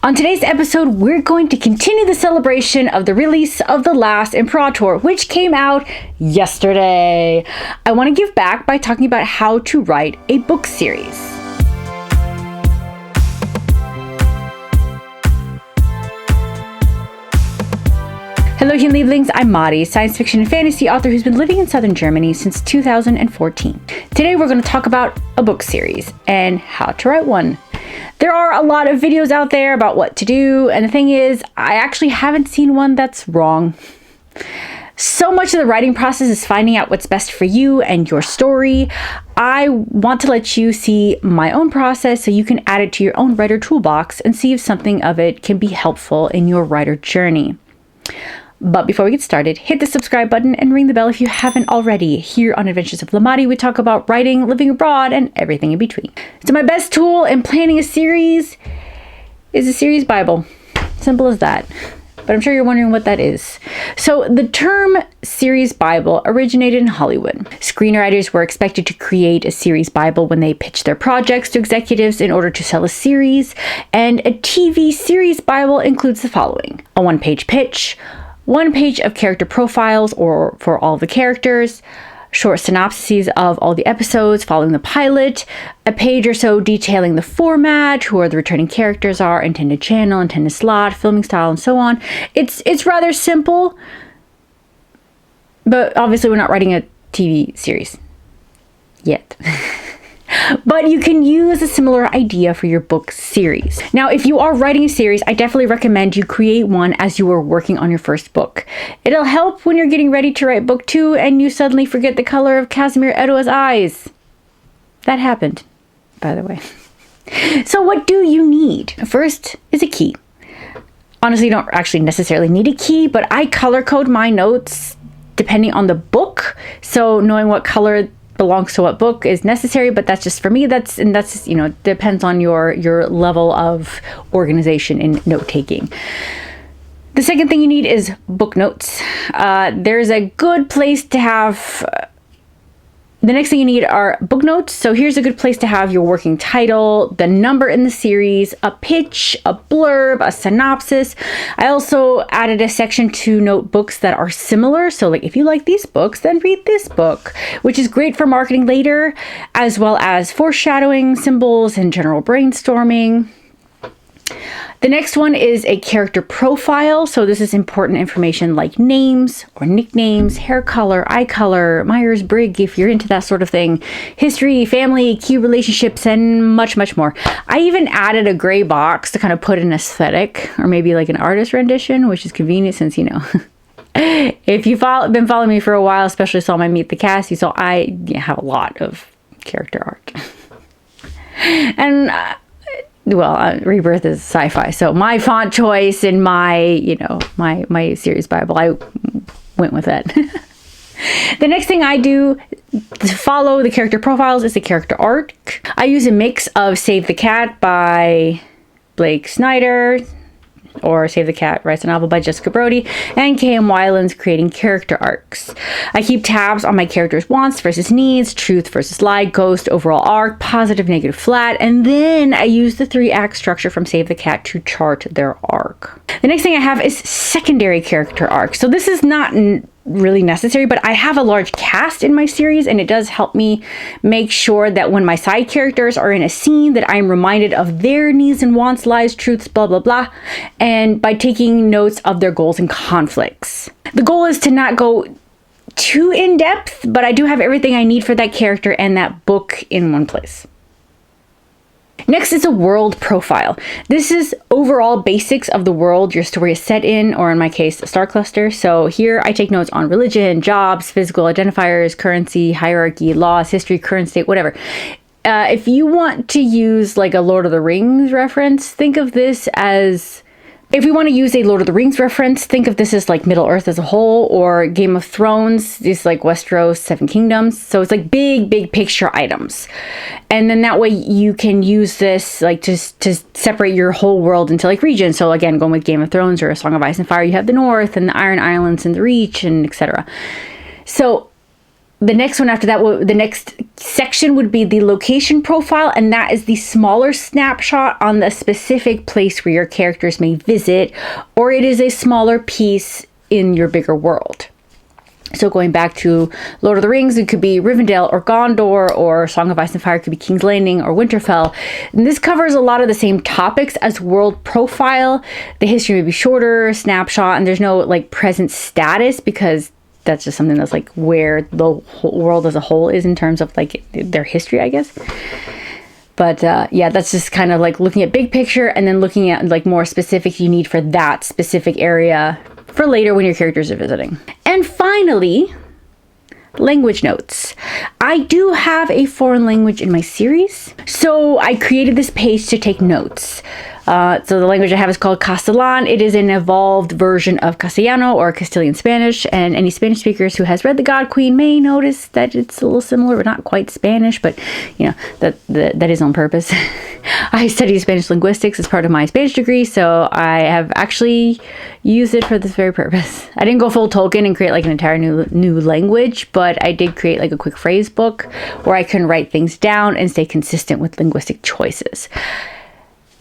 On today's episode, we're going to continue the celebration of the release of The Last Imperator, which came out yesterday. I want to give back by talking about how to write a book series. Hello, Liebelings. I'm Mari, science fiction and fantasy author who's been living in southern Germany since 2014. Today, we're going to talk about a book series and how to write one. There are a lot of videos out there about what to do, and the thing is, I actually haven't seen one that's wrong. So much of the writing process is finding out what's best for you and your story. I want to let you see my own process so you can add it to your own writer toolbox and see if something of it can be helpful in your writer journey. But before we get started, hit the subscribe button and ring the bell if you haven't already. Here on Adventures of Lamari, we talk about writing, living abroad, and everything in between. So my best tool in planning a series is a series Bible. Simple as that. But I'm sure you're wondering what that is. So the term series Bible originated in Hollywood. Screenwriters were expected to create a series Bible when they pitched their projects to executives in order to sell a series. And a TV series Bible includes the following: a one-page pitch, one page of character profiles or for all the characters, short synopses of all the episodes following the pilot, a page or so detailing the format, who are the returning characters are, intended channel, intended slot, filming style, and so on. It's rather simple, but obviously we're not writing a TV series yet. But you can use a similar idea for your book series. Now, if you are writing a series, I definitely recommend you create one as you are working on your first book. It'll help when you're getting ready to write book 2 and you suddenly forget the color of Casimir Edoa's eyes. That happened, by the way. So what do you need? First is a key. Honestly, you don't actually necessarily need a key, but I color code my notes depending on the book. So knowing what color belongs to what book is necessary, but that's just for me. That's depends on your level of organization in note taking. The second thing you need is book notes. There's a good place to have. The next thing you need are book notes. So here's a good place to have your working title, the number in the series, a pitch, a blurb, a synopsis. I also added a section to note books that are similar. So like if you like these books, then read this book, which is great for marketing later, as well as foreshadowing, symbols, and general brainstorming. The next one is a character profile. So this is important information like names or nicknames, hair color, eye color, Myers-Briggs if you're into that sort of thing, history, family, key relationships, and much, much more. I even added a gray box to kind of put an aesthetic or maybe like an artist rendition, which is convenient since, if you've been following me for a while, especially saw my Meet the Cast, you saw I have a lot of character art. And Rebirth is sci-fi, so my font choice and my series Bible, I went with that. The next thing I do to follow the character profiles is the character art. I use a mix of Save the Cat by Blake Snyder, or Save the Cat Writes a Novel by Jessica Brody, and K.M. Weiland's Creating Character Arcs. I keep tabs on my characters' wants versus needs, truth versus lie, ghost, overall arc, positive, negative, flat, and then I use the 3-act structure from Save the Cat to chart their arc. The next thing I have is secondary character arcs. So this is not really necessary, but I have a large cast in my series, and it does help me make sure that when my side characters are in a scene that I'm reminded of their needs and wants, lies, truths, blah, blah, blah, and by taking notes of their goals and conflicts. The goal is to not go too in-depth, but I do have everything I need for that character and that book in one place. Next is a world profile. This is overall basics of the world your story is set in, or in my case, a star cluster. So here I take notes on religion, jobs, physical identifiers, currency, hierarchy, laws, history, current state, whatever. If you want to use like a Lord of the Rings reference, think of this as... If we want to use a Lord of the Rings reference, think of this as like Middle Earth as a whole, or Game of Thrones, it's like Westeros, 7 Kingdoms. So it's like big picture items. And then that way you can use this like to separate your whole world into like regions. So again, going with Game of Thrones or A Song of Ice and Fire, you have the North and the Iron Islands and the Reach and etc. So the next one after that, the next section would be the location profile, and that is the smaller snapshot on the specific place where your characters may visit, or it is a smaller piece in your bigger world. So going back to Lord of the Rings, it could be Rivendell or Gondor, or Song of Ice and Fire could be King's Landing or Winterfell. And this covers a lot of the same topics as world profile. The history may be shorter, snapshot, and there's no like present status, because that's just something that's like where the whole world as a whole is in terms of like their history, I guess. But yeah, that's just kind of like looking at big picture and then looking at like more specific you need for that specific area for later when your characters are visiting. And finally, language notes. I do have a foreign language in my series, so I created this page to take notes. So the language I have is called Castellan. It is an evolved version of Castellano or Castilian Spanish, and any Spanish speakers who has read The God Queen may notice that it's a little similar, but not quite Spanish, but you know, that is on purpose. I studied Spanish linguistics as part of my Spanish degree, so I have actually used it for this very purpose. I didn't go full Tolkien and create like an entire new language, but I did create like a quick phrase book where I can write things down and stay consistent with linguistic choices.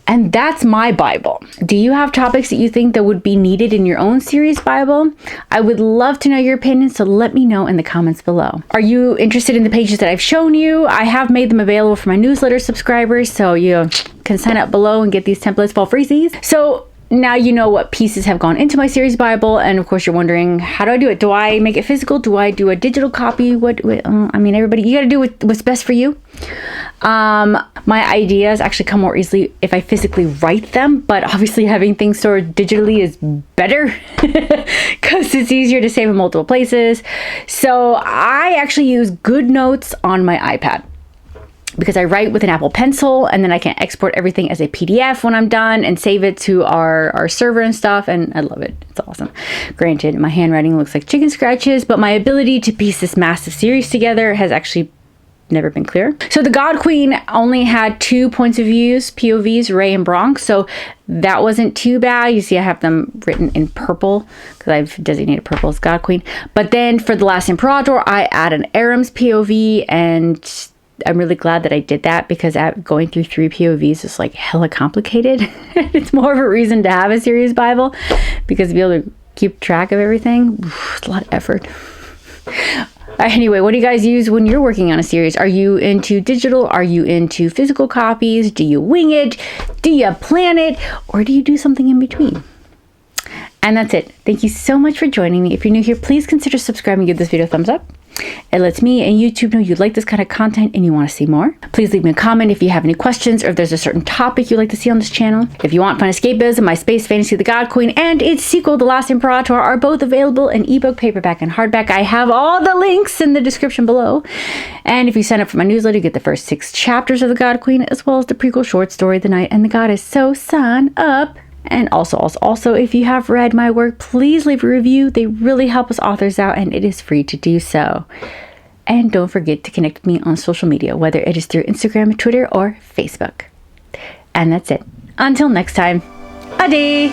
And that's my Bible. Do you have topics that you think that would be needed in your own series Bible? I would love to know your opinion, so let me know in the comments below. Are you interested in the pages that I've shown you? I have made them available for my newsletter subscribers, so you can sign up below and get these templates for freezies. So now you know what pieces have gone into my series Bible, and of course you're wondering, how do I do it? Do I make it physical? Do I do a digital copy? I mean, everybody, you gotta do what's best for you. My ideas actually come more easily if I physically write them, but obviously having things stored digitally is better because it's easier to save in multiple places. So I actually use GoodNotes on my iPad, because I write with an Apple Pencil, and then I can export everything as a PDF when I'm done and save it to our server and stuff, and I love it. It's awesome. Granted, my handwriting looks like chicken scratches, but my ability to piece this massive series together has actually never been clear. So the God Queen only had 2 points of views, POVs, Ray and Bronx, so that wasn't too bad. You see I have them written in purple because I've designated purple as God Queen. But then for the Last Imperator, I add an Aram's POV, and I'm really glad that I did that, because going through 3 POVs is like hella complicated. It's more of a reason to have a series Bible, because to be able to keep track of everything, it's a lot of effort. Anyway, what do you guys use when you're working on a series? Are you into digital? Are you into physical copies? Do you wing it? Do you plan it? Or do you do something in between? And that's it. Thank you so much for joining me. If you're new here, please consider subscribing and give this video a thumbs up. It lets me and YouTube know you like this kind of content and you want to see more. Please leave me a comment if you have any questions, or if there's a certain topic you'd like to see on this channel. If you want fun escapism, my space fantasy The God Queen and its sequel The Last Imperator are both available in ebook, paperback, and hardback. I have all the links in the description below. And if you sign up for my newsletter, you get the first 6 chapters of The God Queen, as well as the prequel short story The Knight and the Goddess. So sign up. And also, if you have read my work, please leave a review. They really help us authors out, and it is free to do so. And don't forget to connect with me on social media, whether it is through Instagram, Twitter, or Facebook. And that's it. Until next time, ade!